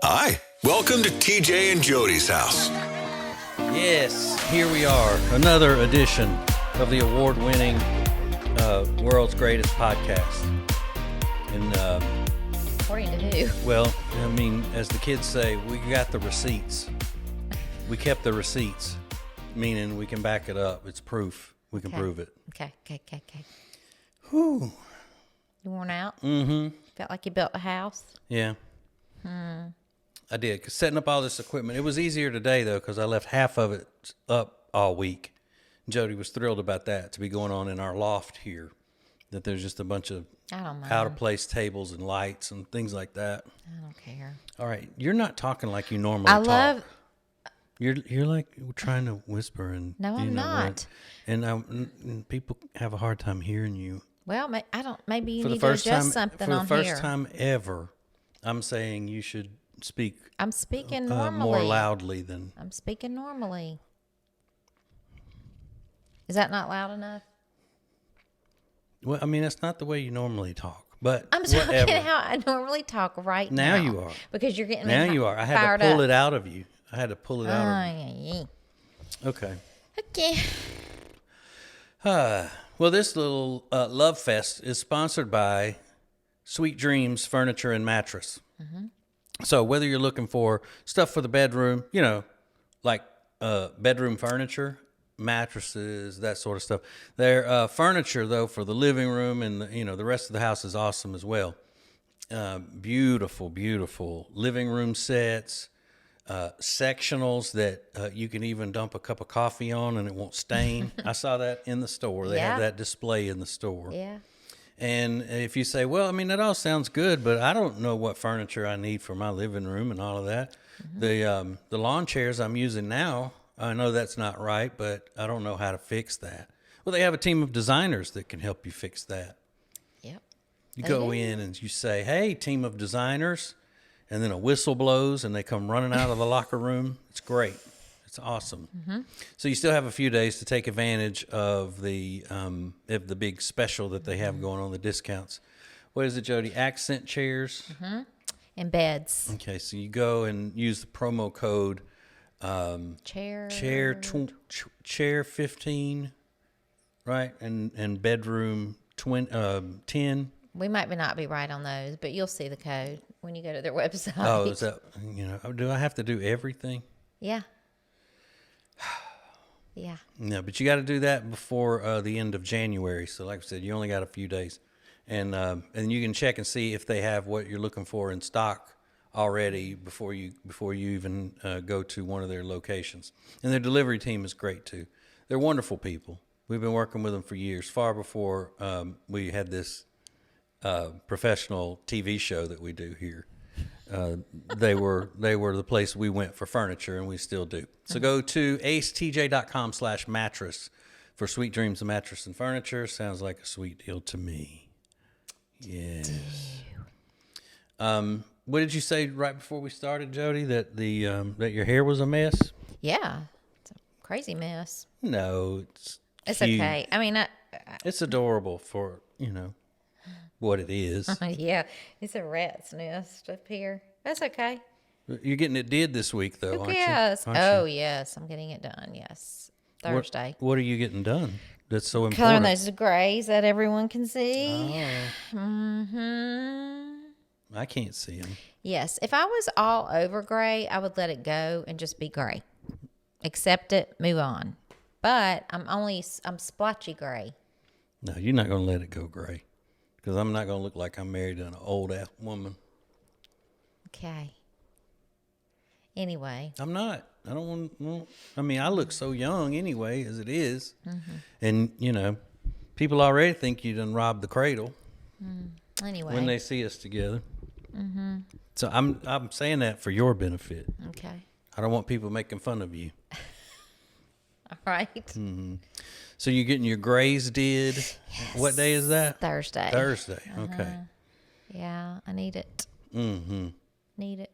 Hi, welcome to TJ and Jodi's house. Yes, here we are, another edition of the award-winning World's Greatest Podcast. And According to who? well, I mean, as the kids say, we got the receipts. We kept the receipts, meaning we can back it up. It's proof. We can prove it. Okay. Whew. You worn out? Mm-hmm. Felt like you built a house? Yeah. I did, because setting up all this equipment, it was easier today, though, because I left half of it up all week. Jodi was thrilled about that, to be going on in our loft here, that there's just a bunch of out-of-place tables and lights and things like that. I don't care. All right, you're not talking like you normally talk. You're like trying to whisper, and No, I'm not. And people have a hard time hearing you. Well, I don't. Maybe you For the need to first adjust time, something for on the here. first time ever, I'm saying you should speak. I'm speaking normally. More loudly than. I'm speaking normally. Is that not loud enough? Well, I mean, that's not the way you normally talk, but I'm whatever. talking how I normally talk right now. Now you are. Because you're getting me Now you are. I had fired to pull up. it out of you. I had to pull it out of you. Yeah. Okay. Okay. Well, this little Love Fest is sponsored by Sweet Dreams Furniture and Mattress. Mm-hmm. So whether you're looking for stuff for the bedroom, you know, like bedroom furniture, mattresses, that sort of stuff. Their furniture, though, for the living room and the rest of the house is awesome as well. Beautiful, beautiful living room sets, sectionals that you can even dump a cup of coffee on and it won't stain. I saw that in the store. They have that display in the store. Yeah. And if you say, well, I mean, that all sounds good, but I don't know what furniture I need for my living room and all of that. Mm-hmm. The lawn chairs I'm using now, I know that's not right, but I don't know how to fix that. Well, they have a team of designers that can help you fix that. Yep. You go in and you say, hey, team of designers, and then a whistle blows and they come running out of the locker room. It's great. It's awesome. Mm-hmm. So you still have a few days to take advantage of the big special that they have going on, the discounts. What is it, Jodi? Accent chairs? Mm-hmm. And beds. Okay, so you go and use the promo code chair 15, right? And bedroom 10. We might not be right on those, but you'll see the code when you go to their website. Oh, is that, do I have to do everything? Yeah. Yeah. No, but you got to do that before the end of January. So like I said, you only got a few days. And you can check and see if they have what you're looking for in stock already before you even go to one of their locations. And their delivery team is great too. They're wonderful people. We've been working with them for years, far before we had this professional TV show that we do here. They were the place we went for furniture, and we still do. So go to acetj.com/mattress for Sweet Dreams of Mattress and Furniture. Sounds like a sweet deal to me. Yes. What did you say right before we started, Jodi? That that your hair was a mess? Yeah. It's a crazy mess. No, It's cute. okay. I mean, It's adorable for what it is. yeah, it's a rat's nest up here. That's okay. You're getting it did this week, though, aren't Yes. you? Aren't Oh, you? yes. I'm getting it done. Yes. Thursday. What are you getting done? That's so Coloring important. those grays that everyone can see. Oh, Mm-hmm. I can't see them. Yes. If I was all over gray, I would let it go and just be gray. Accept it, move on. But I'm splotchy gray. No, you're not going to let it go gray, because I'm not going to look like I'm married to an old-ass woman. Okay. Anyway. I'm not. I don't want. I mean, I look so young anyway, as it is. Mm-hmm. And, people already think you done robbed the cradle. Anyway. When they see us together. Mm-hmm. So I'm saying that for your benefit. Okay. I don't want people making fun of you. All right. Mm-hmm. So you're getting your grays did. Yes. What day is that? Thursday. Thursday. Okay. Yeah, I need it. Mm-hmm. Need it.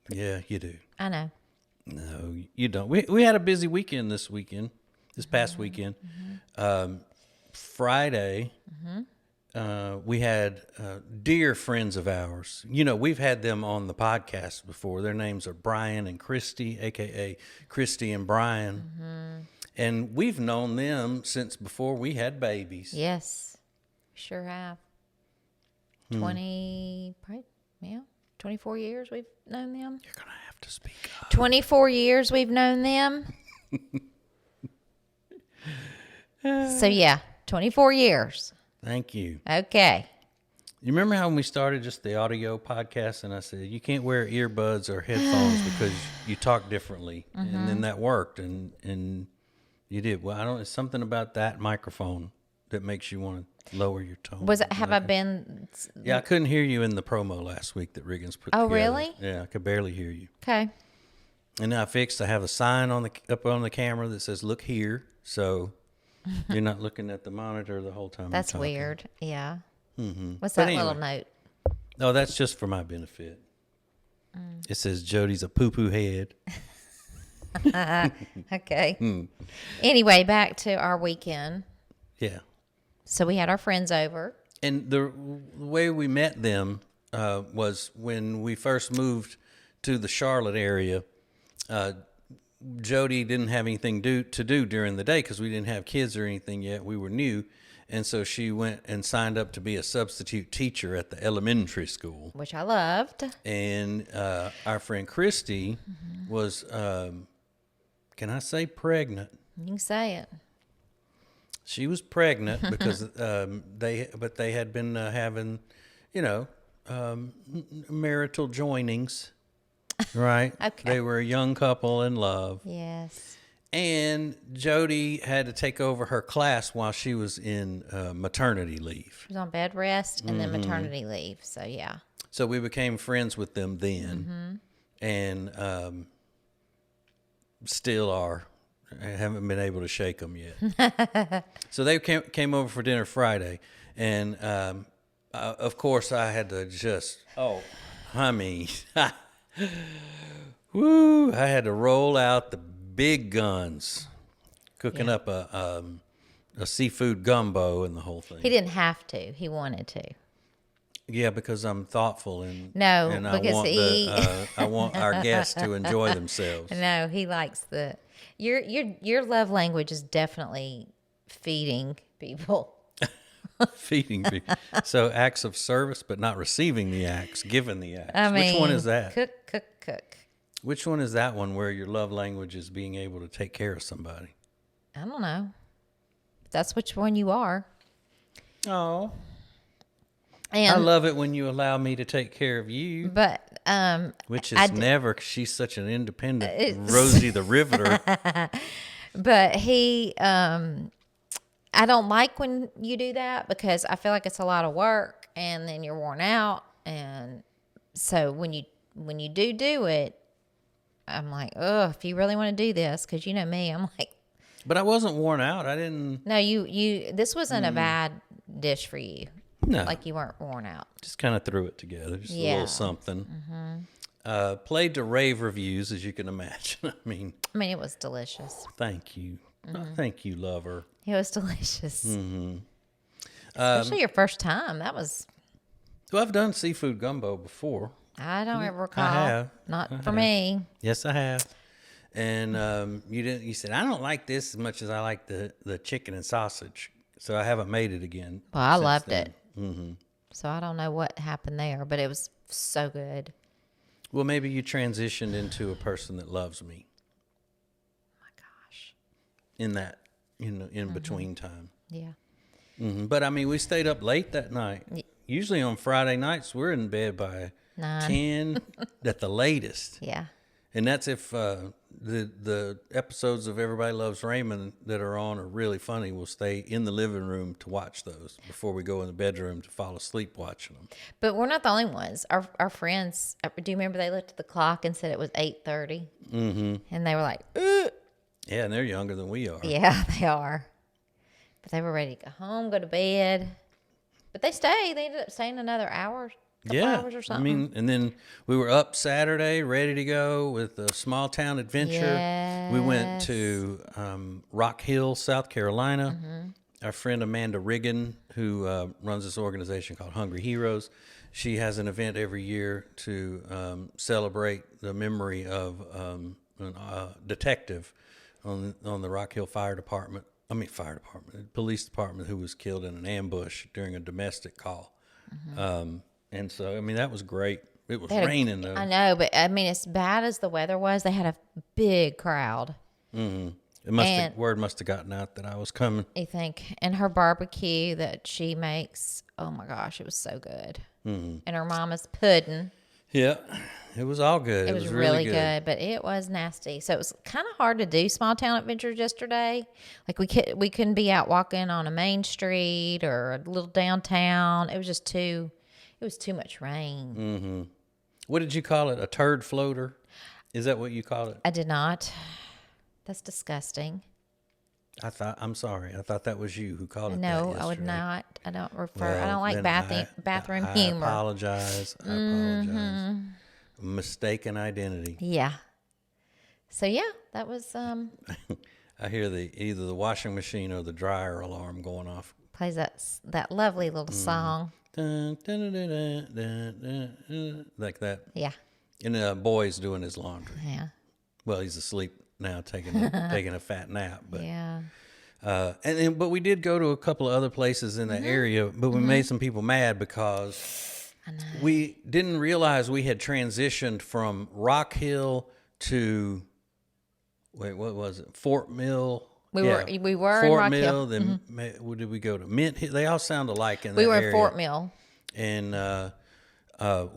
Yeah, you do. I know. No, you don't. We had a busy weekend this past weekend. Friday, we had dear friends of ours. You know, we've had them on the podcast before. Their names are Brian and Christy, a.k.a. Christy and Brian. And we've known them since before we had babies. Yes, sure have. 24 years we've known them. You're going to have to speak up. 24 years we've known them. So, yeah, 24 years. Thank you. Okay. You remember how when we started just the audio podcast and I said, you can't wear earbuds or headphones because you talk differently. And then that worked and you did. Well, it's something about that microphone that makes you want to lower your tone. I been? Yeah, I couldn't hear you in the promo last week that Riggins put together. Oh, really? Yeah, I could barely hear you. Okay. And now I have a sign up on the camera that says, look here. So you're not looking at the monitor the whole time. That's you're talking. weird. Yeah. Mm-hmm. What's But that anyway. little note? No, that's just for my benefit. It says Jody's a poo-poo head. Okay. Anyway, back to our weekend. Yeah. So we had our friends over. And the way we met them was when we first moved to the Charlotte area. Jodi didn't have anything to do during the day because we didn't have kids or anything yet. We were new. And so she went and signed up to be a substitute teacher at the elementary school. Which I loved. And our friend Christy was, can I say pregnant? You can say it. She was pregnant because they had been having, marital joinings, right? Okay. They were a young couple in love. Yes. And Jodi had to take over her class while she was in maternity leave. She was on bed rest and then maternity leave. So, yeah. So we became friends with them then and still are. I haven't been able to shake them yet. So they came over for dinner Friday. And, of course, I had to just, I had to roll out the big guns, cooking up a seafood gumbo and the whole thing. He didn't have to. He wanted to. Yeah, because I'm thoughtful and I want our guests to enjoy themselves. No, he likes your love language is definitely feeding people. Feeding people. So acts of service, but not receiving the acts, giving the acts. I mean, which one is that? Cook. Which one is that one where your love language is being able to take care of somebody? I don't know. That's which one you are. Oh. And I love it when you allow me to take care of you. But which is never, 'cause she's such an independent Rosie the Riveter. But he I don't like when you do that because I feel like it's a lot of work and then you're worn out, and so when you do it, I'm like, oh, if you really want to do this, because you know me, I'm like. But I wasn't worn out. I didn't. No, you. This wasn't a bad dish for you. No. Like you weren't worn out. Just kind of threw it together. Just a little something. Played to rave reviews, as you can imagine. I mean, it was delicious. Thank you. Thank you, lover. It was delicious. Especially your first time. That was. Well, I've done seafood gumbo before. I don't ever recall. I have. Not for me. Yes, I have. And you said, I don't like this as much as I like the chicken and sausage. So I haven't made it again. Well, I loved then. it. So I don't know what happened there, but it was so good. Well, maybe you transitioned into a person that loves me. Oh my gosh. In that, in between time. Yeah. But I mean, we stayed up late that night. Usually on Friday nights, we're in bed by 10 at the latest. Yeah. And that's if the episodes of Everybody Loves Raymond that are on are really funny. We'll stay in the living room to watch those before we go in the bedroom to fall asleep watching them. But we're not the only ones. Our friends, do you remember they looked at the clock and said it was 8:30? Mm-hmm. And they were like, ugh. Yeah, and they're younger than we are. Yeah, they are. But they were ready to go home, go to bed. But they stayed. They ended up staying another hour. Hours or something. I mean, and then we were up Saturday, ready to go with a small town adventure. Yes. We went to Rock Hill, South Carolina, our friend Amanda Riggin, who runs this organization called Hungry Heroes, she has an event every year to celebrate the memory of a detective on the Rock Hill police department who was killed in an ambush during a domestic call. And so, I mean, that was great. It was raining, though. I know, but I mean, as bad as the weather was, they had a big crowd. Word must have gotten out that I was coming. You think? And her barbecue that she makes, oh my gosh, it was so good. And her mama's pudding. Yeah, it was all good. It was really good, but it was nasty. So it was kind of hard to do small town adventures yesterday. Like we couldn't be out walking on a main street or a little downtown. It was just too much rain. What did you call it? A turd floater? Is that what you called it? I did not. That's disgusting. I'm sorry. I thought that was you who called it that No, yesterday. I would not. I don't refer. Well, I don't like bathroom humor. I apologize. Mistaken identity. Yeah. So yeah, that was I hear either the washing machine or the dryer alarm going off. plays that lovely little song. Dun, dun, dun, dun, dun, dun, dun, like that. Yeah. And the boy's doing his laundry. Yeah. Well, he's asleep now, taking a fat nap. But Yeah. but we did go to a couple of other places in that area, but we made some people mad because we didn't realize we had transitioned from Rock Hill to what was it? Fort Mill. We were in Fort Rock Mill. Hill. Then where did we go to? Mint Hill. They all sound alike in that We were area. in Fort Mill. And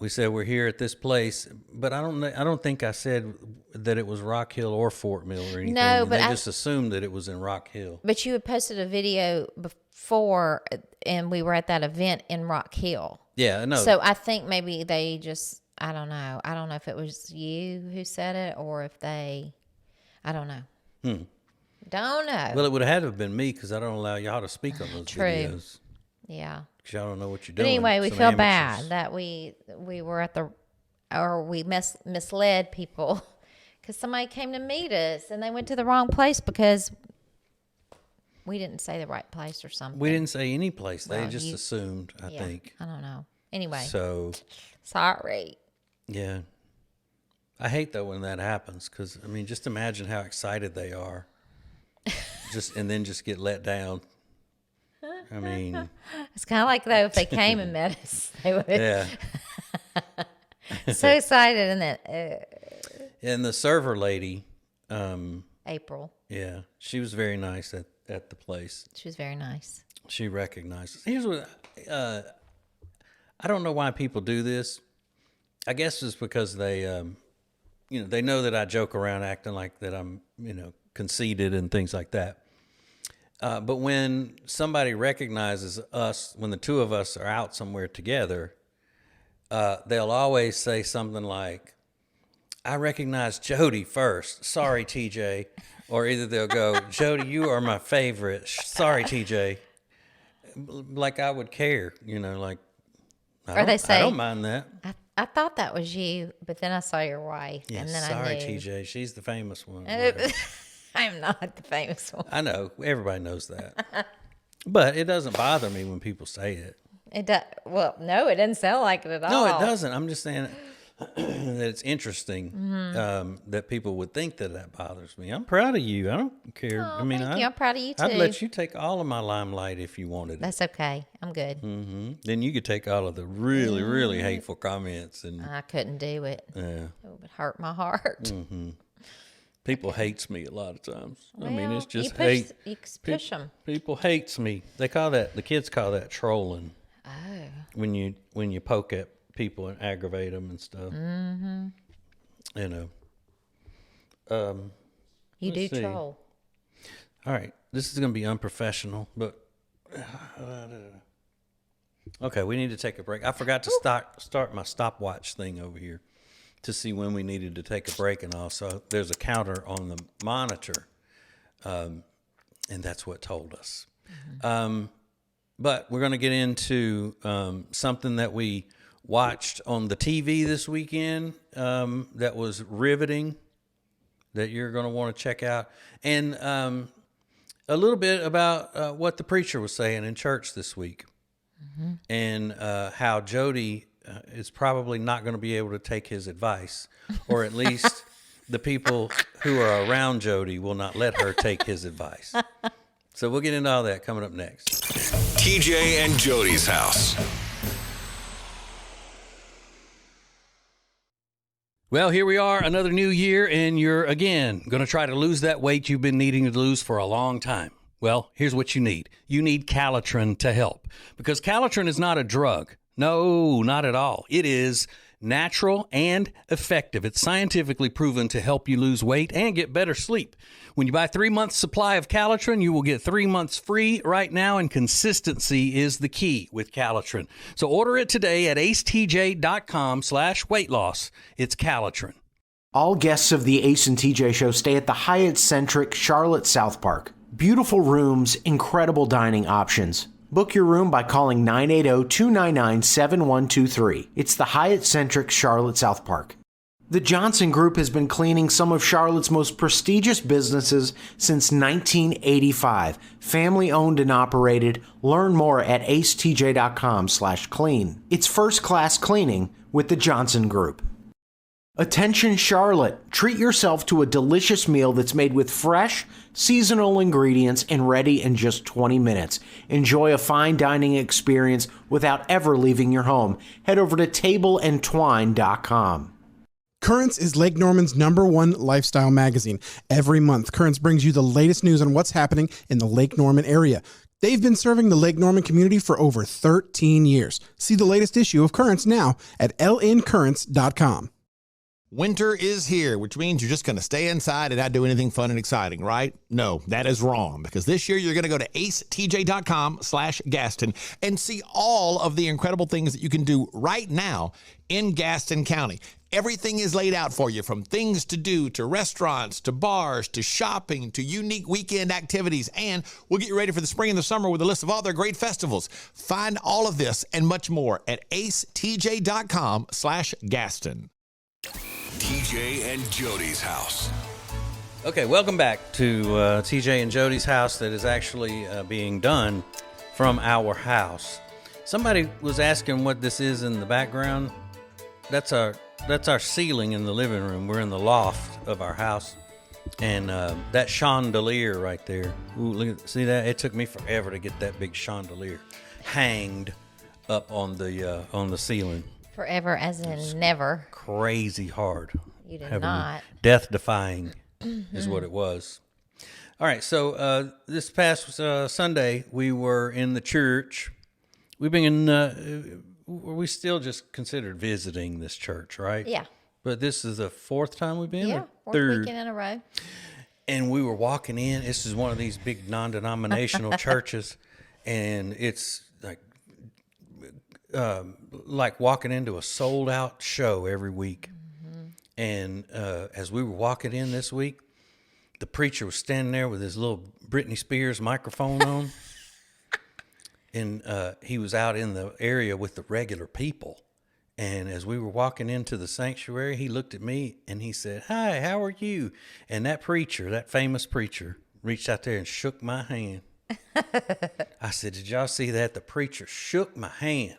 we said we're here at this place, but I don't think I said that it was Rock Hill or Fort Mill or anything. No, but they just assumed that it was in Rock Hill. But you had posted a video before, and we were at that event in Rock Hill. Yeah, no. So I think maybe they just, I don't know. I don't know if it was you who said it or if I don't know. Don't know. Well, it would have had to have been me because I don't allow y'all to speak on those videos. Yeah. Because y'all don't know what you're But doing. anyway, we Some feel amateurs. bad that we were at we misled people because somebody came to meet us and they went to the wrong place because we didn't say the right place or something. We didn't say any place. They Well, just assumed, I think. I don't know. Anyway, So, sorry. yeah. I hate, though, when that happens because, I mean, just imagine how excited they are. And then just get let down. I mean, It's kind of like though if they came and met us, they would yeah. so excited. And then And the server lady, April, yeah, she was very nice at the place. she was very nice. She recognized us. Here's what I don't know why people do this. I guess it's because they, they know that I joke around acting like that I'm, conceited and things like that. But when somebody recognizes us, when the two of us are out somewhere together, they'll always say something like, I recognize Jodi first. Sorry, TJ. Or either they'll go, Jodi, you are my favorite. Sorry, TJ. Like I would care, like. Or they say, I don't mind that. I thought that was you, but then I saw your wife, Yeah, and then sorry, I knew. TJ. She's the famous one. I'm not the famous one. I know. Everybody knows that. But it doesn't bother me when people say it. It does. Well, no, it didn't sound like it at all. No, it doesn't. I'm just saying that it's interesting that people would think that bothers me. I'm proud of you. I don't care. Oh, I mean, thank you. I'm proud of you too. I'd let you take all of my limelight if you wanted it. That's okay. I'm good. Then you could take all of the really, really hateful comments. And I couldn't do it. yeah, It would hurt my heart. people hates me a lot of times. I mean, Well, it's just you hate. push them. People hates me. The kids call that trolling. Oh. When you poke at people and aggravate them and stuff. You do let's see. troll. All right, this is going to be unprofessional, but okay, we need to take a break. I forgot to start my stopwatch thing over here to see when we needed to take a break, and also there's a counter on the monitor, and that's what told us. But we're going to get into something that we watched on the TV this weekend that was riveting, that you're going to want to check out. And a little bit about what the preacher was saying in church this week, and how Jodi is probably not going to be able to take his advice, or at least the people who are around Jodi will not let her take his advice. So we'll get into all that coming up next. TJ and Jodi's house. Well, here we are, another new year, and you're, again, going to try to lose that weight you've been needing to lose for a long time. Well, here's what you need. You need Calitrin to help, because Calitrin is not a drug. No, not at all. It is natural and effective. It's scientifically proven to help you lose weight and get better sleep. When you buy 3 months supply of Calitrin, you will get 3 months free right now, and consistency is the key with Calitrin. So order it today at acetj.com/weight loss. It's Calitrin. All guests of the Ace and TJ show stay at the Hyatt-centric Charlotte South Park. Beautiful rooms, incredible dining options. Book your room by calling 980-299-7123. It's the Hyatt-centric Charlotte South Park. The Johnson Group has been cleaning some of Charlotte's most prestigious businesses since 1985. Family owned and operated. Learn more at acetj.com/clean. It's first-class cleaning with the Johnson Group. Attention Charlotte, treat yourself to a delicious meal that's made with fresh, seasonal ingredients and ready in just 20 minutes. Enjoy a fine dining experience without ever leaving your home. Head over to tableandtwine.com. Currents is Lake Norman's #1 lifestyle magazine. Every month, Currents brings you the latest news on what's happening in the Lake Norman area. They've been serving the Lake Norman community for over 13 years. See the latest issue of Currents now at lncurrents.com. Winter is here, which means you're just going to stay inside and not do anything fun and exciting, right? No, that is wrong, because this year you're going to go to acetj.com/Gaston and see all of the incredible things that you can do right now in Gaston County. Everything is laid out for you, from things to do, to restaurants, to bars, to shopping, to unique weekend activities, and we'll get you ready for the spring and the summer with a list of all their great festivals. Find all of this and much more at acetj.com/Gaston. TJ and Jodi's house. Okay, welcome back to TJ and Jodi's house that is actually being done from our house. Somebody was asking what this is in the background. That's our ceiling in the living room. We're in the loft of our house. And that chandelier right there. Ooh, look at, see that? It took me forever to get that big chandelier hanged up on the ceiling. Forever as in never. Crazy hard. You did not. Death-defying is what it was. All right, so this past Sunday, we were in the church. We've been we still just considered visiting this church, right? Yeah. But this is the fourth time we've been? Yeah, or fourth third weekend in a row. And we were walking in. This is one of these big non-denominational churches, and it's like walking into a sold-out show every week. Mm-hmm. And as we were walking in this week, the preacher was standing there with his little Britney Spears microphone on, and he was out in the area with the regular people. And as we were walking into the sanctuary, he looked at me and he said, "Hi, how are you?" And that preacher, that famous preacher, reached out there and shook my hand. I said, "Did y'all see that? The preacher shook my hand."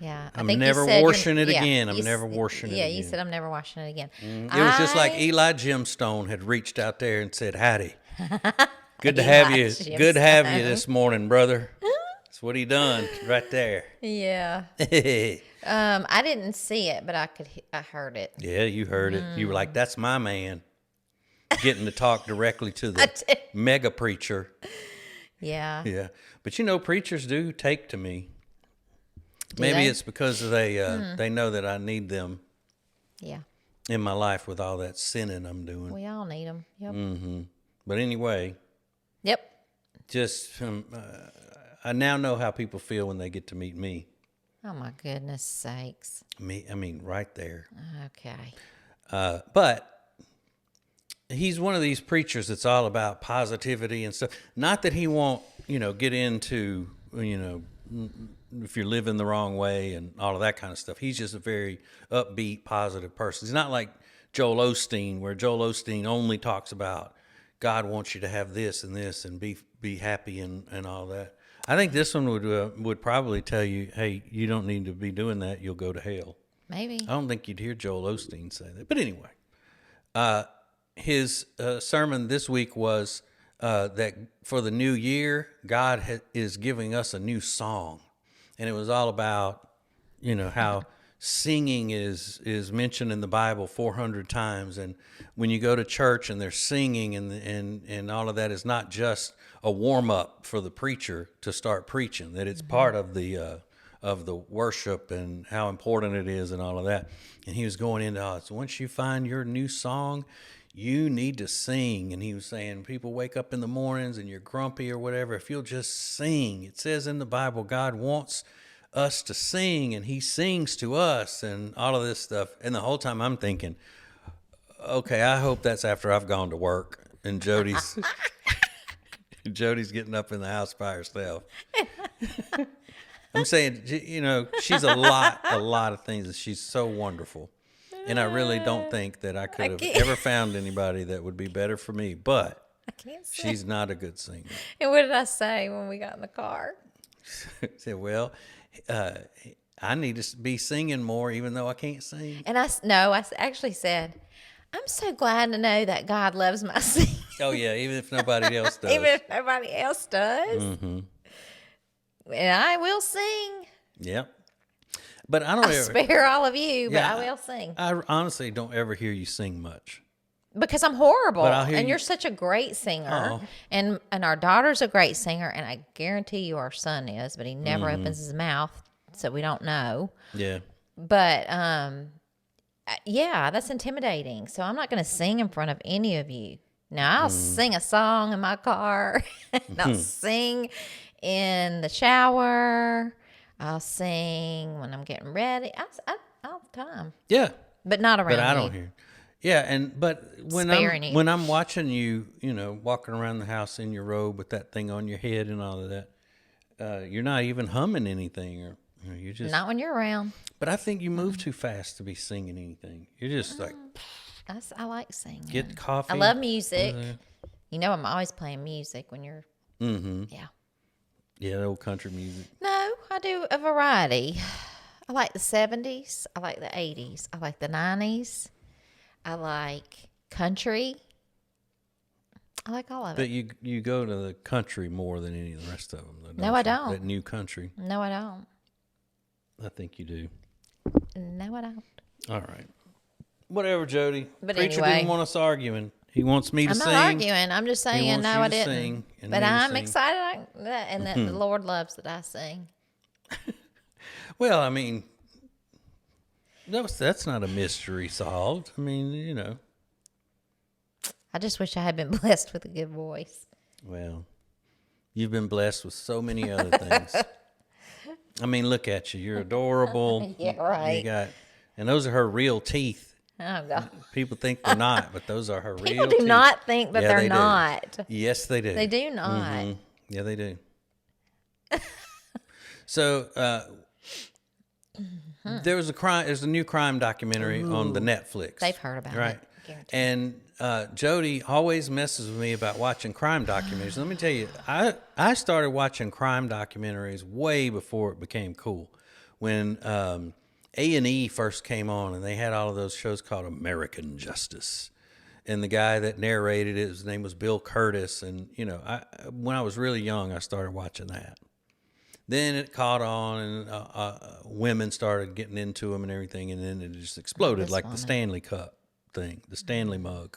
Yeah. I'm never washing it again. I'm never washing it again. Yeah, you said I'm never washing it again. It was just like Eli Gemstone had reached out there and said, "Howdy. Good to have you. Good to have you this morning, brother." That's what he done right there. Yeah. I didn't see it, but I heard it. Yeah, you heard it. You were like, "That's my man." Getting to talk directly to the mega preacher. Yeah. Yeah. But preachers do take to me. Maybe it's because they know that I need them. Yeah. In my life with all that sinning I'm doing. We all need them. Yep. Mm-hmm. But anyway. Yep. Just I now know how people feel when they get to meet me. Oh my goodness sakes. I mean, right there. Okay. But he's one of these preachers that's all about positivity and stuff. Not that he won't, get into, if you're living the wrong way and all of that kind of stuff. He's just a very upbeat, positive person. He's not like Joel Osteen, where Joel Osteen only talks about God wants you to have this and be happy and all that. I think this one would probably tell you, hey, you don't need to be doing that. You'll go to hell. Maybe. I don't think you'd hear Joel Osteen say that. But anyway, his sermon this week was that for the new year, God is giving us a new song. And it was all about, how singing is mentioned in the Bible 400 times. And when you go to church and they're singing and all of that is not just a warm up for the preacher to start preaching, that it's part of the worship and how important it is and all of that. And he was going into, so once you find your new song, you need to sing. And he was saying, people wake up in the mornings and you're grumpy or whatever. If you'll just sing, it says in the Bible, God wants us to sing and he sings to us and all of this stuff. And the whole time I'm thinking, okay, I hope that's after I've gone to work and Jody's getting up in the house by herself. I'm saying, she's a lot of things, and she's so wonderful. And I really don't think that I could have ever found anybody that would be better for me, but I can't say. she's not a good singer. And what did I say when we got in the car? I said, well, I need to be singing more, even though I can't sing. And I actually said, I'm so glad to know that God loves my singing. Oh, yeah, even if nobody else does. Even if nobody else does. Mm-hmm. And I will sing. Yep. But I don't I'll spare all of you, but I will sing. I honestly don't ever hear you sing much. Because I'm horrible. But I'll hear and you- you're such a great singer. Oh. And our daughter's a great singer, and I guarantee you our son is, but he never opens his mouth, so we don't know. Yeah. But yeah, that's intimidating. So I'm not going to sing in front of any of you. Now I'll sing a song in my car. And I'll sing in the shower. I'll sing when I'm getting ready. All the time. Yeah. But not around But I you. don't hear. Yeah, but Sparing you. when I'm watching you, walking around the house in your robe with that thing on your head and all of that, you're not even humming anything, or you just. Not when you're around. But I think you move too fast to be singing anything. You're just like I like singing. get coffee. I love music. I'm always playing music when you're. Mm-hmm. Yeah. Yeah, old country music. No, I do a variety. I like the 70s. I like the 80s. I like the 90s. I like country. I like all of But it. you go to the country more than any of the rest of them. Though, No, I you? don't. That new country. No, I don't. I think you do. No, I don't. All right. Whatever, Jody. But Preacher anyway. didn't want us arguing. He wants me to I'm sing. not arguing. I'm just saying, wants no, you I to didn't. sing and But me to I'm sing. excited and that the Lord loves that I sing. Well, I mean, that's not a mystery solved. I mean, I just wish I had been blessed with a good voice. Well, you've been blessed with so many other things. I mean, look at you. You're adorable. Yeah, right. And those are her real teeth. Oh, God. People think they're not, but those are her real teeth. People do not think that Yeah, they're they do. not. Yes, they do. They do not. Mhm. Yeah, they do. So there's a new crime documentary on the Netflix. They've heard about right? it. Guaranteed. And Jody always messes with me about watching crime documentaries. Let me tell you, I started watching crime documentaries way before it became cool. When A&E first came on, and they had all of those shows called American Justice. And the guy that narrated it, his name was Bill Curtis. And, when I was really young, I started watching that. Then it caught on, and women started getting into them and everything. And then it just exploded like the Stanley Cup thing, the Stanley mug.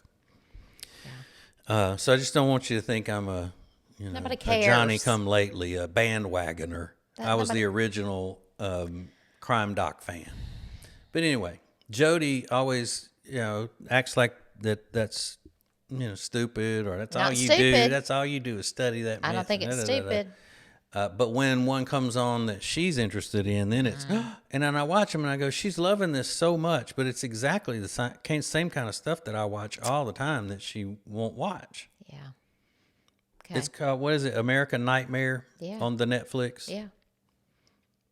Yeah. So I just don't want you to think I'm a Nobody a cares. Johnny come lately, a bandwagoner. I was nobody- the original crime doc fan. But anyway, Jody always, acts like that's stupid, or that's all Not you do. stupid. That's all you do is study that. I don't myth, think it's da, da, da, da. stupid. But when one comes on that she's interested in, then it's, and then I watch them and I go, she's loving this so much, but it's exactly the same kind of stuff that I watch all the time that she won't watch. Yeah. Okay. It's called, what is it, American Nightmare Yeah. on the Netflix? Yeah.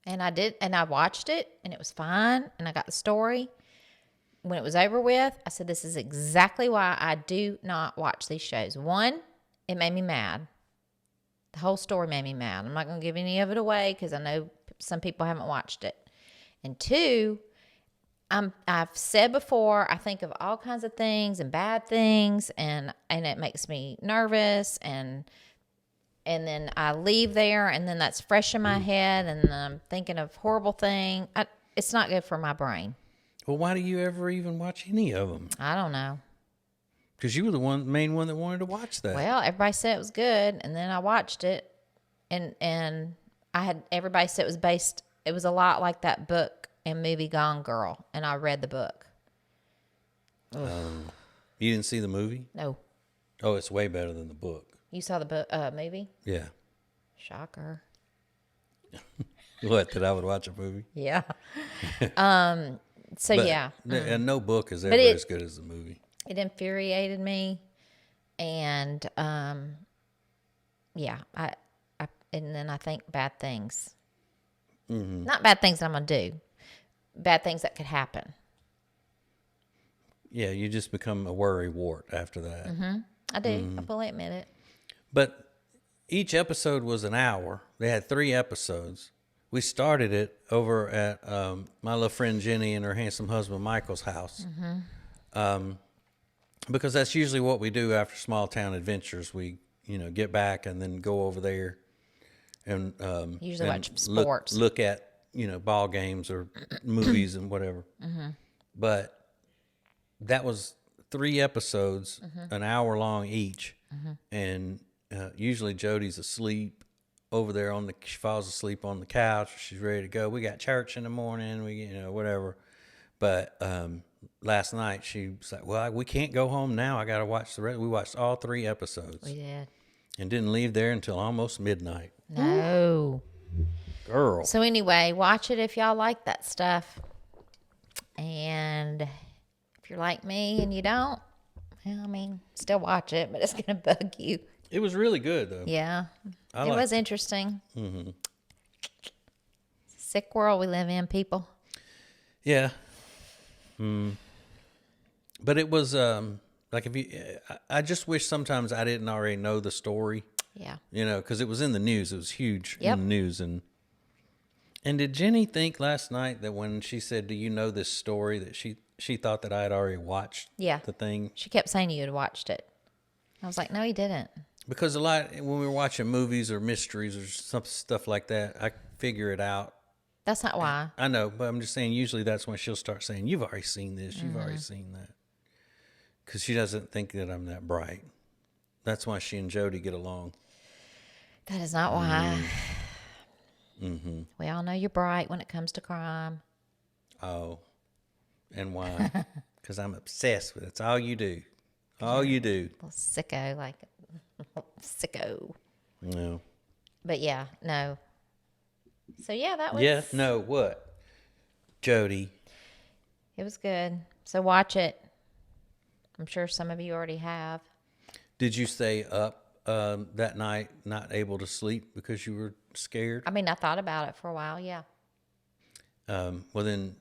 And I watched it, and it was fine, and I got the story. when it was over with, I said, this is exactly why I do not watch these shows. One, it made me mad. The whole story made me mad. I'm not going to give any of it away because I know some people haven't watched it. And two, I've said before, I think of all kinds of things and bad things, and it makes me nervous, and then I leave there, and then that's fresh in my head, and then I'm thinking of horrible thing. It's not good for my brain. Well, why do you ever even watch any of them? I don't know. Because you were the main one that wanted to watch that. Well, everybody said it was good, and then I watched it, and everybody said it was a lot like that book and movie Gone Girl, and I read the book. You didn't see the movie? No. Oh, it's way better than the book. You saw the book, movie? Yeah. Shocker. What, that I would watch a movie? Yeah. So But, yeah. And no book is ever But as good as the movie. It infuriated me, and yeah, I and then I think bad things. Mm-hmm. Not bad things that I'm gonna do, bad things that could happen. Yeah, you just become a worry wart after that. Mm-hmm. I do. I fully admit it. But each episode was an hour. They had 3 episodes. We started it over at my little friend Jenny and her handsome husband Michael's house. Mm-hmm. Because that's usually what we do after small town adventures. We, get back and then go over there and Usually and watch sports. Look at ball games or movies and whatever. Mm-hmm. But that was 3 episodes, an hour long each, and usually Jodi's asleep over there she falls asleep on the couch. She's ready to go. We got church in the morning. We whatever. But last night she was like, "Well, we can't go home now. I got to watch the rest." We watched all 3 episodes. We did. And didn't leave there until almost midnight. No. Girl. So anyway, watch it if y'all like that stuff. And if you're like me and you don't, well, I mean, still watch it, but it's going to bug you. It was really good, though. Yeah. I It liked was interesting. Mm-hmm. Sick world we live in, people. Yeah. But it was like I just wish sometimes I didn't already know the story. Yeah. Because it was in the news. It was huge Yep. in the news. And did Jenny think last night that when she said, "Do you know this story?" that she thought that I had already watched the thing? She kept saying you had watched it. I was like, no, you didn't. Because a lot, when we were watching movies or mysteries or some stuff like that, I figure it out. That's not why. I know, but I'm just saying usually that's when she'll start saying, "You've already seen this, you've already seen that." Because she doesn't think that I'm that bright. That's why she and Jodi get along. That is not why. Mm-hmm. We all know you're bright when it comes to crime. Oh, and why? Because I'm obsessed with it. It's all you do. All you do. Little sicko, sicko. No. But yeah, no. So yeah, that was. Yeah, no, what? Jodi. It was good. So watch it. I'm sure some of you already have. Did you stay up that night, not able to sleep because you were scared? I mean, I thought about it for a while, yeah. Well, then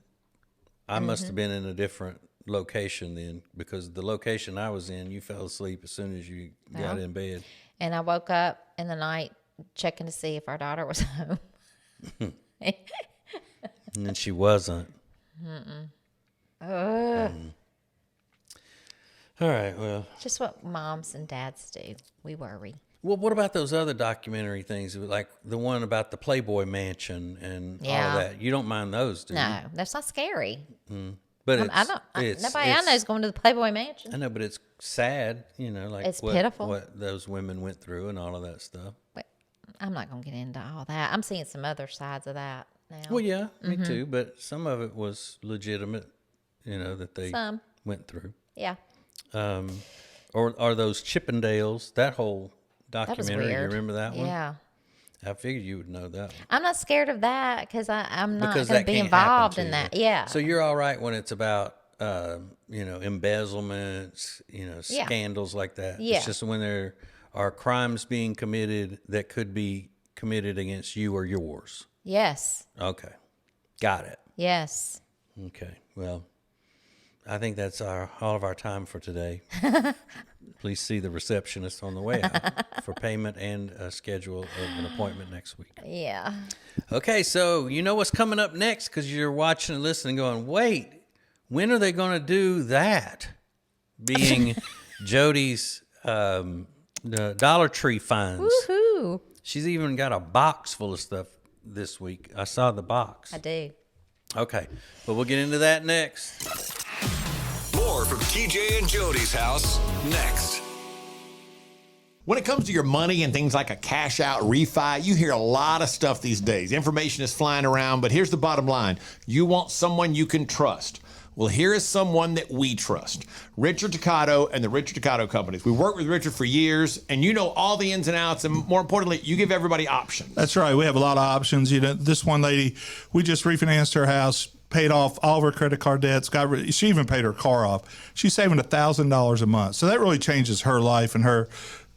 I must have been in a different location then, because the location I was in, you fell asleep as soon as you got in bed. And I woke up in the night checking to see if our daughter was home. And then she wasn't. All right, well. Just what moms and dads do. We worry. Well, what about those other documentary things, like the one about the Playboy Mansion and all that? You don't mind those, do you? No, that's not scary. But Nobody I know is going to the Playboy Mansion. I know, but it's sad, like It's pitiful. what those women went through and all of that stuff. But I'm not going to get into all that. I'm seeing some other sides of that now. Well, yeah, me too. But some of it was legitimate, that they went through. Yeah. Or are those Chippendales? That whole That was documentary. You weird. remember that one? Yeah. I figured you would know that one. I'm not scared of that because I'm not going that to be can't involved happen in to that. you. Yeah. So you're all right when it's about, embezzlements, scandals like that. Yeah. It's just when there are crimes being committed that could be committed against you or yours. Yes. Okay. Got it. Yes. Okay. Well, I think that's all of our time for today. Please see the receptionist on the way out for payment and a schedule of an appointment next week. Yeah. Okay, so you know what's coming up next because you're watching and listening going, wait, when are they going to do that? Being Jodi's the Dollar Tree finds. Woohoo. She's even got a box full of stuff this week. I saw the box. I do. Okay, but we'll get into that next. More from TJ and Jody's house next. When it comes to your money and things like a cash out refi, you hear a lot of stuff these days. Information is flying around, but here's the bottom line. You want someone you can trust. Well, here is someone that we trust. Richard Toccato and the Richard Toccato Companies. We worked with Richard for years, and you know all the ins and outs, and more importantly, you give everybody options. That's right. We have a lot of options. You know, this one lady, we just refinanced her house, paid off all of her credit card debts. She even paid her car off. She's saving $1,000 a month. So that really changes her life and her,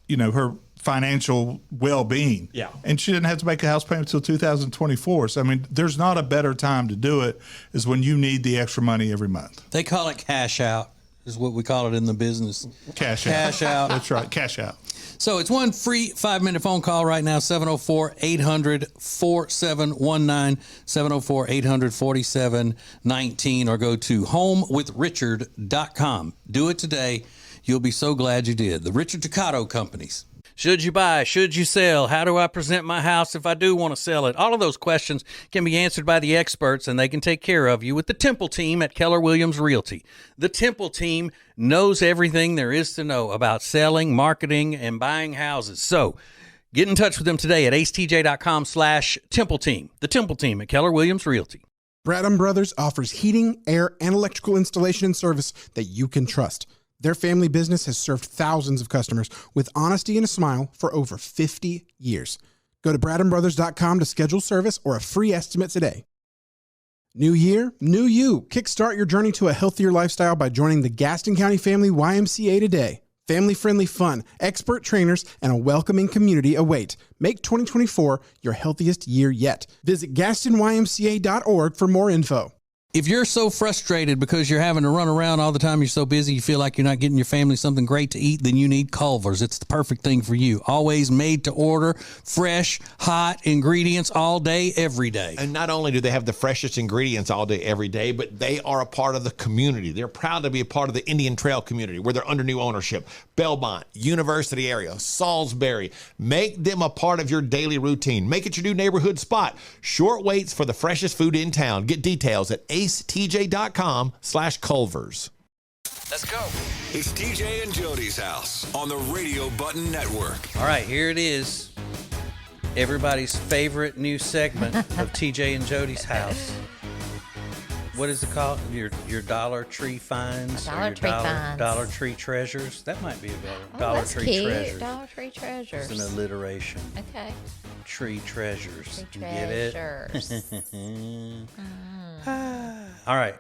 you know, her financial well-being. Yeah. And she didn't have to make a house payment until 2024. So, I mean, there's not a better time to do it is when you need the extra money every month. They call it cash out, is what we call it in the business. Cash out. Cash out. That's right. Cash out. So it's one free 5-minute phone call right now, 704-800-4719, 704-800-4719, or go to homewithrichard.com. Do it today. You'll be so glad you did. The Richard Toccato Companies. Should you buy? Should you sell? How do I present my house if I do want to sell it? All of those questions can be answered by the experts, and they can take care of you with the Temple team at Keller Williams Realty. The Temple team knows everything there is to know about selling, marketing, and buying houses. So get in touch with them today at acetj.com/Temple team. The Temple team at Keller Williams Realty. Bradham Brothers offers heating, air, and electrical installation and service that you can trust. Their family business has served thousands of customers with honesty and a smile for over 50 years. Go to bradhambrothers.com to schedule service or a free estimate today. New year, new you. Kickstart your journey to a healthier lifestyle by joining the Gaston County Family YMCA today. Family-friendly fun, expert trainers, and a welcoming community await. Make 2024 your healthiest year yet. Visit GastonYMCA.org for more info. If you're so frustrated because you're having to run around all the time, you're so busy, you feel like you're not getting your family something great to eat, then you need Culver's. It's the perfect thing for you. Always made to order, fresh, hot ingredients all day, every day. And not only do they have the freshest ingredients all day, every day, but they are a part of the community. They're proud to be a part of the Indian Trail community where they're under new ownership. Belmont, University area, Salisbury. Make them a part of your daily routine. Make it your new neighborhood spot. Short waits for the freshest food in town. Get details at acetj.com/Culver's. Let's go. It's TJ and Jody's house on the Radio Button Network. All right, here it is. Everybody's favorite new segment of TJ and Jody's house. What is it called? Your Dollar Tree finds? Dollar or your Tree finds. Dollar Tree treasures? That might be a better. Oh, Dollar that's Tree cute. treasures. Dollar Tree treasures. It's an alliteration. Okay. Tree treasures. Tree You get it? treasures. All right.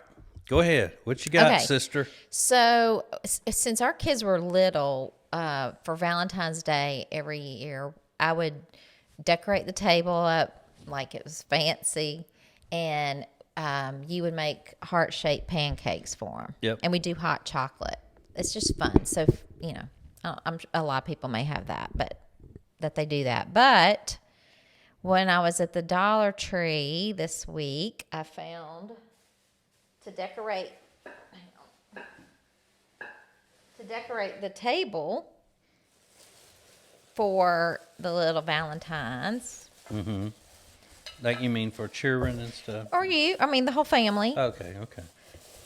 Go ahead. What you got, Okay. sister? So, since our kids were little, for Valentine's Day every year, I would decorate the table up like it was fancy, and you would make heart-shaped pancakes for them. Yep. And we do hot chocolate. It's just fun. So, you know, a lot of people may have that, but that they do that. But when I was at the Dollar Tree this week, I found to decorate the table for the little Valentines. Mm-hmm. Like you mean for children and stuff? Or you, I mean the whole family. Okay.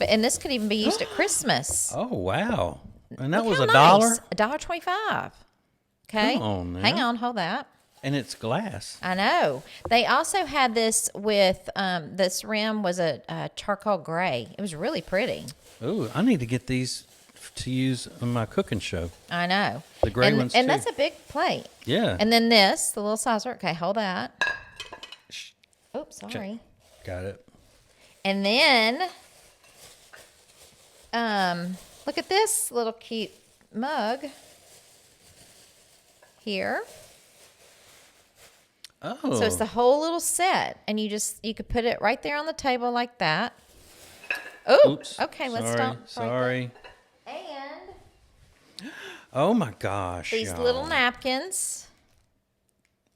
And this could even be used at Christmas. Oh, wow. And that Look was how $1? nice. $1.25. Okay. Come on now. Hang on, hold that. And it's glass. I know. They also had this with this rim was a charcoal gray. It was really pretty. Ooh, I need to get these to use on my cooking show. I know. The gray ones, and too. that's a big plate. Yeah. And then this, the little saucer. Okay, hold that. Oops, sorry. Got it. And then, look at this little cute mug here. Oh. So it's the whole little set, and you could put it right there on the table like that. Oh, Oops. okay. Let's Sorry, stop. Sorry. And Oh my gosh. these y'all. little napkins.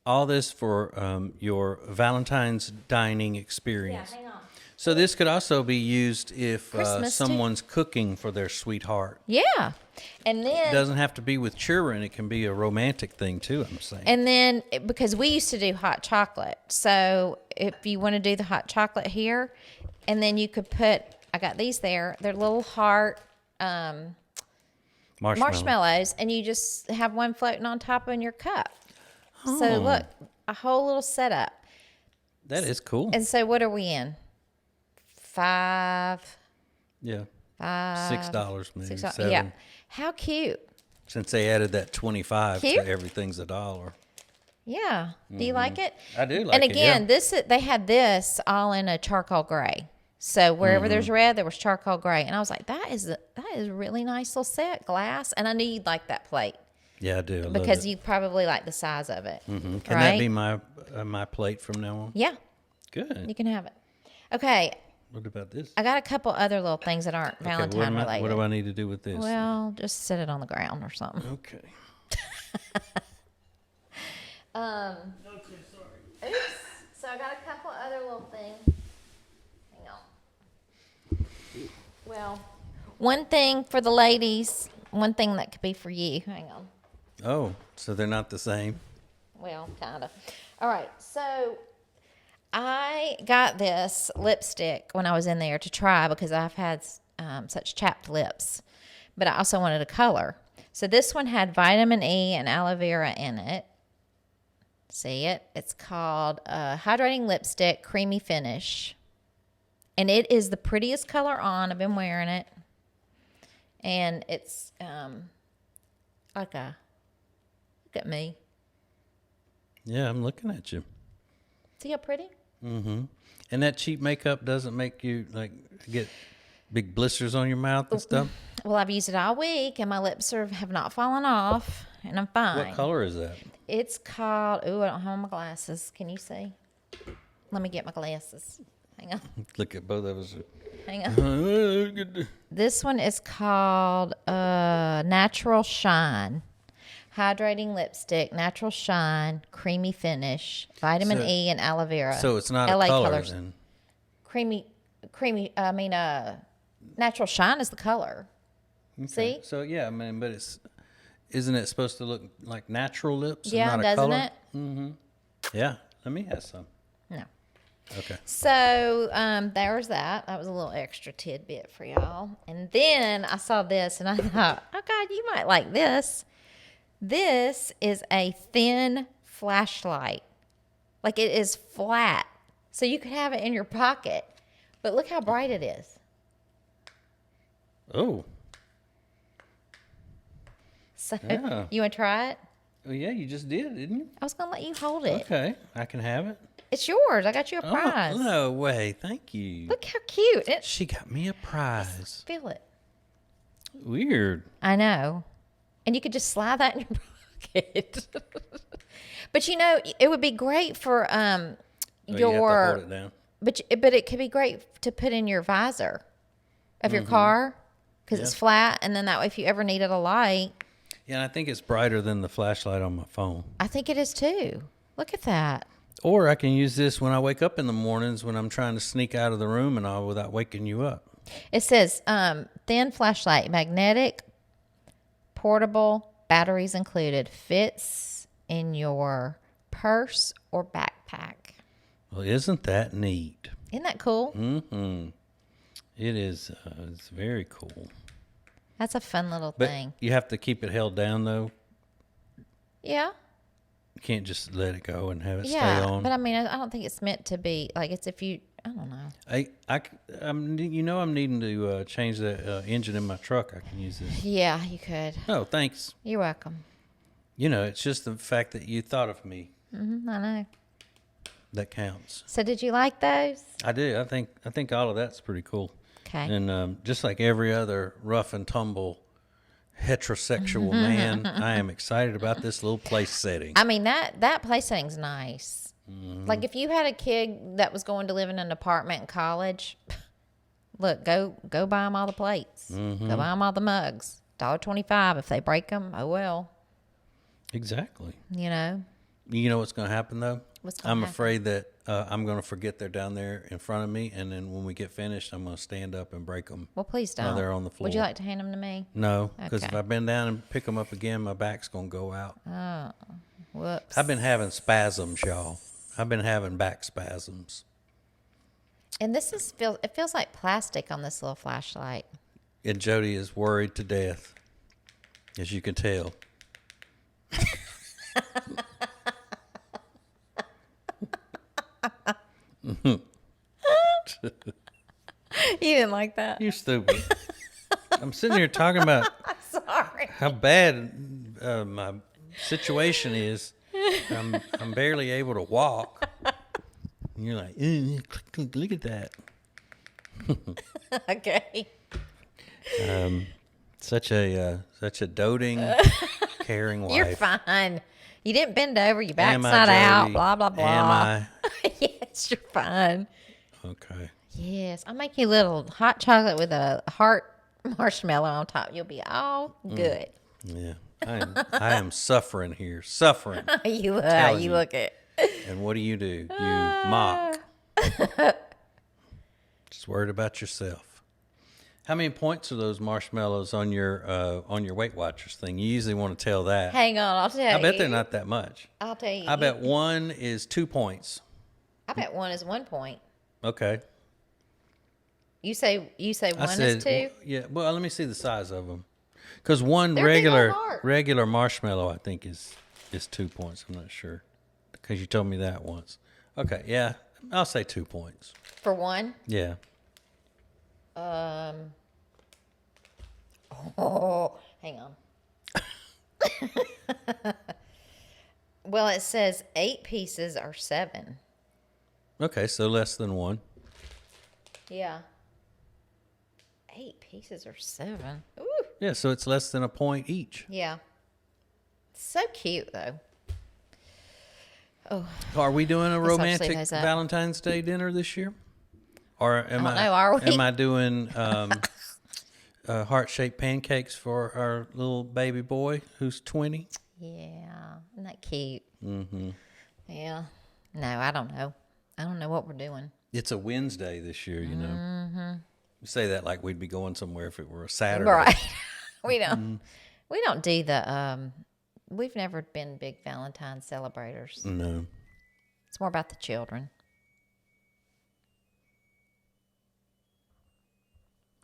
All this for your Valentine's dining experience. Hang on. So this could also be used if Christmas, too. someone's cooking for their sweetheart. Yeah. And It then doesn't have to be with children. It can be a romantic thing too, I'm saying. because we used to do hot chocolate. So if you want to do the hot chocolate here, and then you could put, I got these there. They're little heart marshmallows, and you just have one floating on top in your cup. So look, a whole little setup. That is cool. And so what are we in? Yeah. $5. $6 maybe. $6. $7. Yeah. How cute. Since they added that 25 Cute. to everything's $1. Yeah. Do you like it? I do like and it, again, yeah. they had this all in a charcoal gray. So wherever there's red, there was charcoal gray. And I was like, that is a really nice little set, glass. And I knew you'd like that plate Yeah, I do. I love because it. you probably like the size of it. Can right? that be my plate from now on? Yeah, Good. you can have it. Okay, What about this? I got a couple other little things that aren't Okay, Valentine related. what do I need to do with this? Well, just set it on the ground or something. Okay. Oops. So I got a couple other little things. Hang on. Well, one thing for the ladies, one thing that could be for you. Hang on. Oh, so they're not the same? Well, kind of. All right. So I got this lipstick when I was in there to try because I've had such chapped lips, but I also wanted a color. So this one had vitamin E and aloe vera in it. See it? It's called Hydrating Lipstick Creamy Finish. And it is the prettiest color on. I've been wearing it. And it's look at me. Yeah, I'm looking at you. See how pretty? And that cheap makeup doesn't make you like get big blisters on your mouth and stuff? Well, I've used it all week, and my lips have not fallen off, and I'm fine. What color is that? It's called, ooh, I don't have my glasses. Can you see? Let me get my glasses. Hang on. Look at both of us. Hang on. This one is called Natural Shine. Hydrating lipstick, natural shine, creamy finish, vitamin E and aloe vera. So it's not LA a color colors. then? Natural shine is the color. See? So yeah, I mean, but isn't it supposed to look like natural lips? Yeah, and not doesn't a color? it? Yeah, let me have some. No. Okay. So there was that. That was a little extra tidbit for y'all. And then I saw this and I thought, oh God, you might like this. This is a thin flashlight. Like it is flat. So you could have it in your pocket. But look how bright it is. Oh. So Yeah. you want to try it? Oh yeah, you just did, didn't you? I was going to let you hold it. Okay, I can have it. It's yours. I got you a prize. Oh, no way. Thank you. Look how cute. She got me a prize. Feel it. Weird. I know. And you could just slide that in your pocket. But you know, it would be great for You have to your hold it down. but it could be great to put in your visor of your car because it's flat, and then that way if you ever needed a light. Yeah, and I think it's brighter than the flashlight on my phone. I think it is too. Look at that. Or I can use this when I wake up in the mornings when I'm trying to sneak out of the room and all without waking you up. It says thin flashlight, magnetic, portable, batteries included, fits in your purse or backpack. Well, isn't that neat? Isn't that cool? Mm-hmm. It is. It's very cool. That's a fun little But thing. you have to keep it held down, though. Yeah. You can't just let it go and have it Yeah. stay on. But I mean, I don't think it's meant to be like it's if you, I don't know. I'm needing to change the engine in my truck. I can use this. Yeah, you could. Oh, thanks. You're welcome. You know, it's just the fact that you thought of me I know. that counts. So did you like those? I do. I think all of that's pretty cool. Okay. And just like every other rough and tumble heterosexual man, I am excited about this little place setting. I mean, that place setting's nice. Like if you had a kid that was going to live in an apartment in college, Look, go buy them all the plates. Mm-hmm. Go buy them all the mugs. $1.25. If they break them, oh well. Exactly. You know. You know what's going to happen though? What's gonna I'm happen? afraid that I'm going to forget they're down there in front of me, and then when we get finished, I'm going to stand up and break them. Well, please don't. While they're on the floor. Would you like to hand them to me? No, because if Okay. I bend down and pick them up again, my back's going to go out. Whoops. I've been having spasms, y'all. I've been having back spasms. And this it feels like plastic on this little flashlight. And Jodi is worried to death, as you can tell. You didn't like that? You're stupid. I'm sitting here talking about Sorry. how bad my situation is. I'm barely able to walk. And you're like, look at that. Okay. Such a doting, caring wife. You're fine. You didn't bend over. Your back's Am I, not out. Jodi? Blah, blah, blah. Am I? Yes, you're fine. Okay. Yes. I'll make you a little hot chocolate with a heart marshmallow on top. You'll be all good. Yeah. I am suffering here. Suffering. You Telling you. look it. And what do? You mock. Just worried about yourself. How many points are those marshmallows on your Weight Watchers thing? You usually want to tell that. Hang on. I'll tell you. I bet they're not that much. I'll tell you. I bet one is 2 points. I bet one is 1 point. Okay. You say one is 2? Yeah. Well, let me see the size of them. Because one They're big on heart. regular marshmallow, I think, is 2 points. I'm not sure. Because you told me that once. Okay. Yeah. I'll say 2 points. For one? Yeah. Oh, hang on. Well, it says 8 pieces are 7. Okay. So less than one. Yeah. 8 pieces are 7. Ooh. Yeah. So it's less than a point each. Yeah. So cute, though. Oh, Are we doing a Guess I'll just romantic leave those up. Valentine's Day dinner this year? Or am don't know, are we? Am I doing heart-shaped pancakes for our little baby boy who's 20? yeah. Isn't that cute? Mm-hmm. Yeah. No, I don't know. I don't know what we're doing. It's a Wednesday this year, you know. Mm-hmm. You say that like we'd be going somewhere if it were a Saturday. Right. We don't do the we've never been big Valentine's celebrators. No. It's more about the children.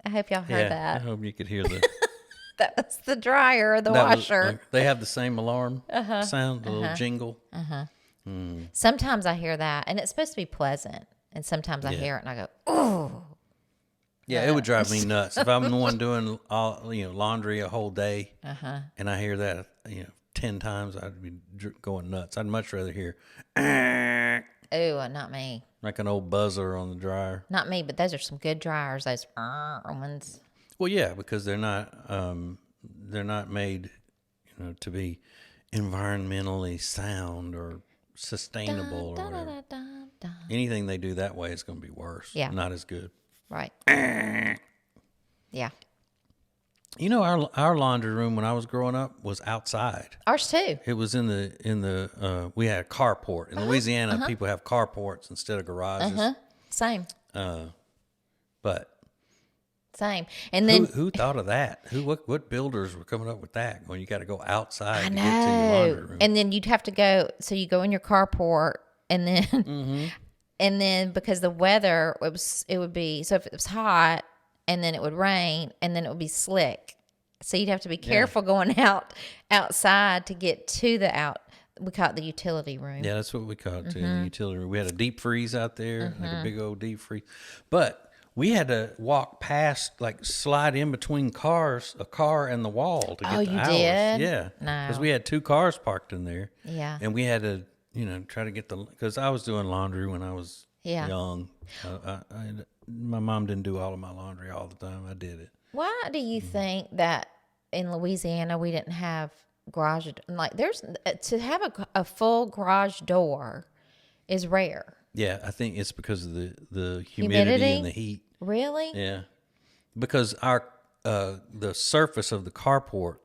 I hope y'all heard I that. hope you could hear the That was the dryer or the that was- washer. they have the same alarm sound, the little jingle. Sometimes I hear that, and it's supposed to be pleasant. And sometimes I Yeah. hear it, and I go, "Oh, Yeah, it would drive me nuts if I'm the one doing all laundry a whole day, and I hear that 10 times. I'd be going nuts. I'd much rather hear ooh, not me, like an old buzzer on the dryer. not me." But those are some good dryers. Those ones. Well, yeah, because they're not made to be environmentally sound or sustainable or whatever. Anything they do that way is going to be worse. Yeah. Not as good. Right. Yeah. Our laundry room when I was growing up was outside. Ours too. It was in the we had a carport. In Louisiana, people have carports instead of garages. Same. But Same. And then who thought of that? What builders were coming up with that? When you got to go outside I to get to your laundry know. room. And then you'd have to go. So you go in your carport, and then and then because the weather it would be so if it was hot, and then it would rain, and then it would be slick. So you'd have to be careful going outside to get to we call it the utility room. Yeah, that's what we call it too. The utility room. We had a deep freeze out there, like a big old deep freeze. But we had to walk past, like slide in between a car and the wall to get Oh, to you ours. did? Yeah, No. because we had 2 cars parked in there. Yeah. And we had to, try to get because I was doing laundry when I was Yeah. young. My mom didn't do all of my laundry all the time. I did it. Why do you think that in Louisiana we didn't have garage? Like, there's to have a full garage door is rare. Yeah, I think it's because of the humidity Humidity? and the heat. Really? Yeah, because our the surface of the carport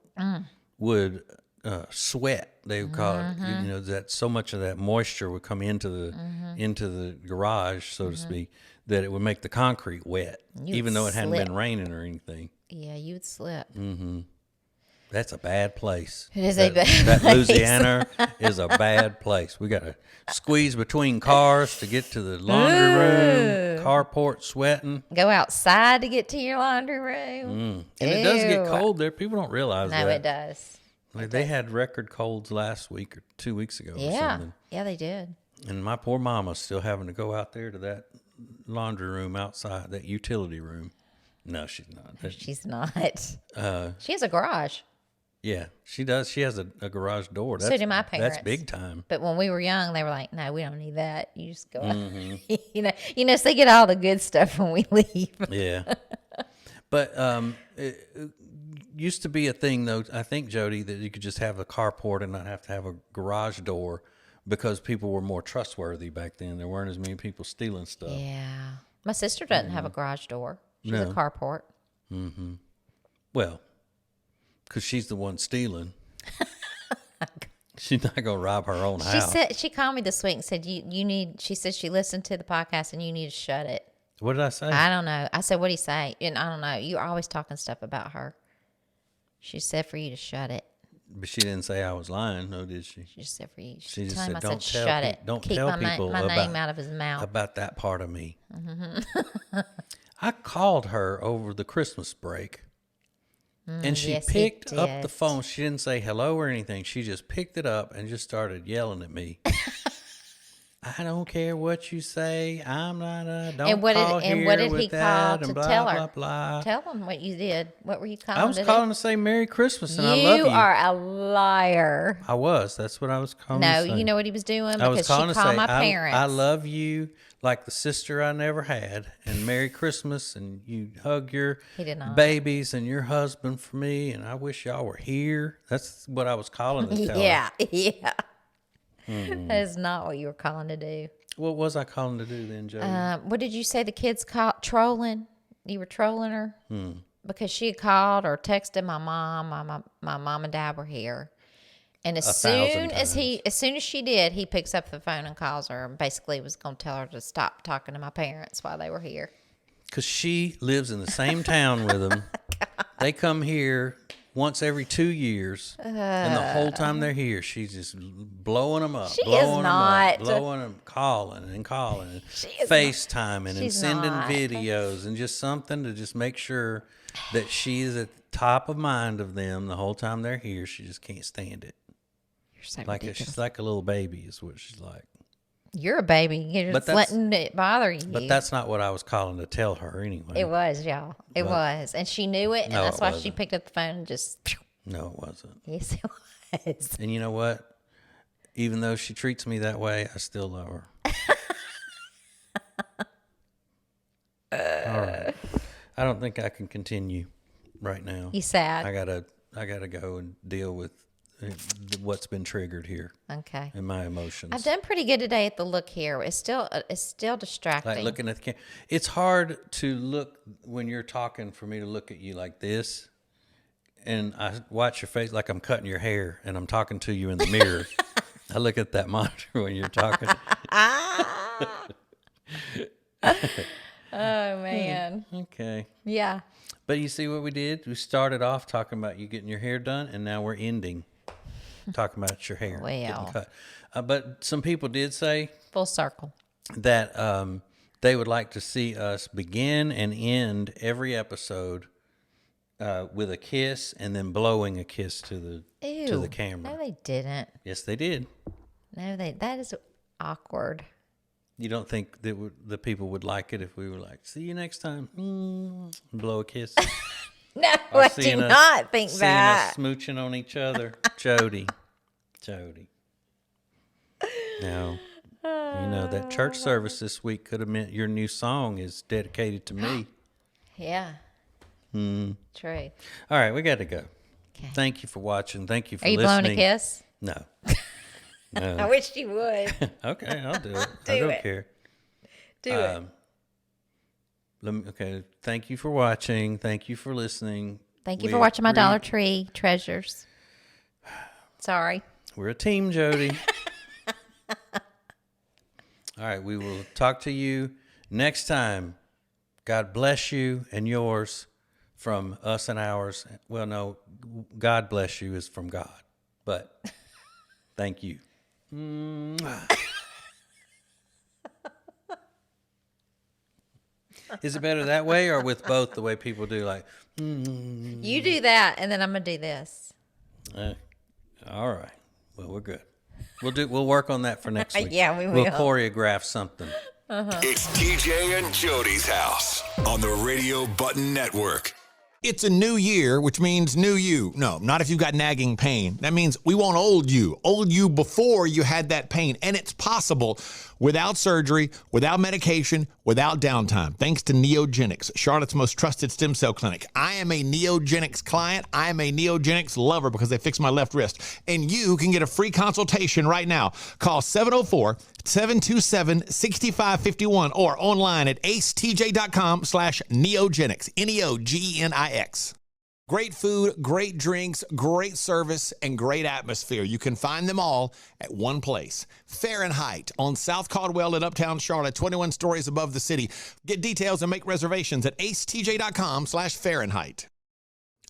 would sweat. They would call it. You know, that so much of that moisture would come into the garage, so to speak, that it would make the concrete wet, You even would though it hadn't been slip. raining or anything. Yeah, you would slip. That's a bad place. It is a bad That place. Louisiana is a bad place. We got to squeeze between cars to get to the laundry room. Carport sweating. Go outside to get to your laundry room. And it does get Ew. cold there. People don't realize No, that. it does. Like they had record colds last week or 2 weeks ago or Yeah. something. Yeah, they did. And my poor mama's still having to go out there to that laundry room outside, that utility room. No, she's not. She's not. She has a garage. Yeah, she does. She has a garage door. So do my parents. That's big time. But when we were young, they were like, "No, we don't need that. You just go out." Mm-hmm. you know, so they get all the good stuff when we leave. Yeah. But it used to be a thing, though, I think, Jody, that you could just have a carport and not have to have a garage door because people were more trustworthy back then. There weren't as many people stealing stuff. Yeah. My sister doesn't have a garage door. She's a No. carport. Well, because she's the one stealing. She's not going to rob her own house. She called me this week and said, you need, she said she listened to the podcast and you need to shut it. What did I say? I don't know. I said, what do you say? And I don't know. You're always talking stuff about her. She said for you to shut it. But she didn't say I was lying, no, did she? She just said for you. She just Tell him said, I don't said, tell shut pe- it. don't Keep tell my people my about- name out of his mouth. About that part of me. I called her over the Christmas break. And she yes, you picked up did. the phone. She didn't say hello or anything. She just picked it up and just started yelling at me. I don't care what you say. I'm not a don't And what call did here what did with he that call and to blah, tell blah, her? blah. Tell him what you did. What were you calling? I was to do? calling to say Merry Christmas and I love you. You are a liar. I was. That's what I was calling No, to say. you know what he was doing? I was Because she calling called to say, my parents. I love you like the sister I never had, and Merry Christmas, and you hug your He did not. babies and your husband for me, and I wish y'all were here. That's what I was calling to tell her. Yeah, yeah. That is not what you were calling to do. What was I calling to do then, Jody? What did you say the kids called trolling? You were trolling her? Because she had called or texted my mom. My mom and dad were here. And as 1,000 soon as she did, he picks up the phone and calls her and basically was going to tell her to stop talking to my parents while they were here. Because she lives in the same town with them. They come here once every 2 years, and the whole time they're here, she's just blowing them up. She blowing is them not. Up, blowing them, calling and and She is FaceTiming and She's sending not. videos and just something to just make sure that she is at the top of mind of them the whole time they're here. She just can't stand it. You're so Like ridiculous. she's like a little baby is what she's like. You're a baby. You're But just that's- letting it bother you. But that's not what I was calling to tell her anyway. It was, y'all. It was. And she knew it, and No, that's it why she wasn't. picked up the phone and just, No, it wasn't. yes, it was. And you know what? Even though she treats me that way, I still love her. All right. I don't think I can continue right now. You sad? I gotta go and deal with what's been triggered here Okay. and my emotions. I've done pretty good today at the look here. It's still distracting. Like looking at the camera. It's hard to look when you're talking for me to look at you like this. And I watch your face like I'm cutting your hair and I'm talking to you in the mirror. I look at that monitor when you're talking. Oh man. Okay. Yeah. But you see what we did? We started off talking about you getting your hair done, and now we're ending talking about your hair getting Well. cut. But some people did say Full circle. that they would like to see us begin and end every episode with a kiss and then blowing a kiss to the Ew. camera. No, they didn't. Yes, they did. No, that is awkward. You don't think that the people would like it if we were like, "See you next time," blow a kiss, No, Or I do seeing us- not think seeing that. us smooching on each other, Jody. Now, you know that church service this week could have meant your new song is dedicated to me. Yeah. Hmm. True. All right, we got to go. Okay. Thank you for watching. Thank you for Are you listening. blowing a kiss? No. I wish you would. Okay, I'll do it. I Do don't it. care. Do it. Okay. Thank you for watching. Thank you for listening. Thank you for watching my Dollar Tree treasures. Sorry. We're a team, Jody. All right. We will talk to you next time. God bless you and yours from us and ours. Well, no, God bless you is from God, but thank you. Is it better that way or with both the way people do like? You do that, and then I'm going to do this. All right. Well, we're good. We'll work on that for next week. Yeah, we will. We'll choreograph something. It's TJ and Jody's house on the Radio Button Network. It's a new year, which means new you. No, not if you've got nagging pain. That means we want old you before you had that pain. And it's possible without surgery, without medication, without downtime, thanks to Neogenics, Charlotte's most trusted stem cell clinic. I am a Neogenics client. I am a Neogenics lover because they fixed my left wrist. And you can get a free consultation right now. Call 704-727-6551 or online at acetj.com/neogenics, Neogenics. Great food, great drinks, great service, and great atmosphere. You can find them all at one place. Fahrenheit on South Caldwell in Uptown Charlotte, 21 stories above the city. Get details and make reservations at acetj.com/Fahrenheit.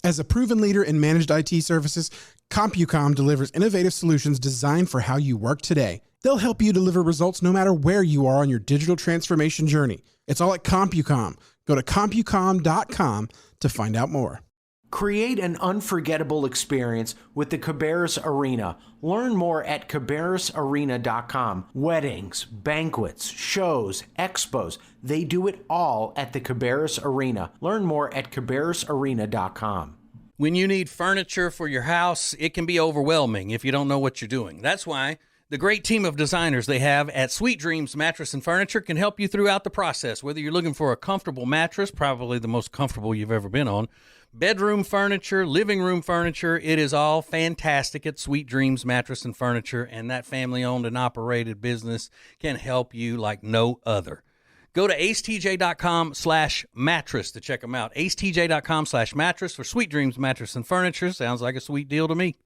As a proven leader in managed IT services, CompuCom delivers innovative solutions designed for how you work today. They'll help you deliver results no matter where you are on your digital transformation journey. It's all at CompuCom. Go to CompuCom.com to find out more. Create an unforgettable experience with the Cabarrus Arena. Learn more at cabarrusarena.com. Weddings, banquets, shows, expos, they do it all at the Cabarrus Arena. Learn more at cabarrusarena.com. When you need furniture for your house, it can be overwhelming if you don't know what you're doing. That's why the great team of designers they have at Sweet Dreams Mattress and Furniture can help you throughout the process. Whether you're looking for a comfortable mattress, probably the most comfortable you've ever been on, bedroom furniture, living room furniture, it is all fantastic at Sweet Dreams Mattress and Furniture, and that family-owned and operated business can help you like no other. Go to acetj.com/mattress to check them out. acetj.com/mattress for Sweet Dreams Mattress and Furniture. Sounds like a sweet deal to me.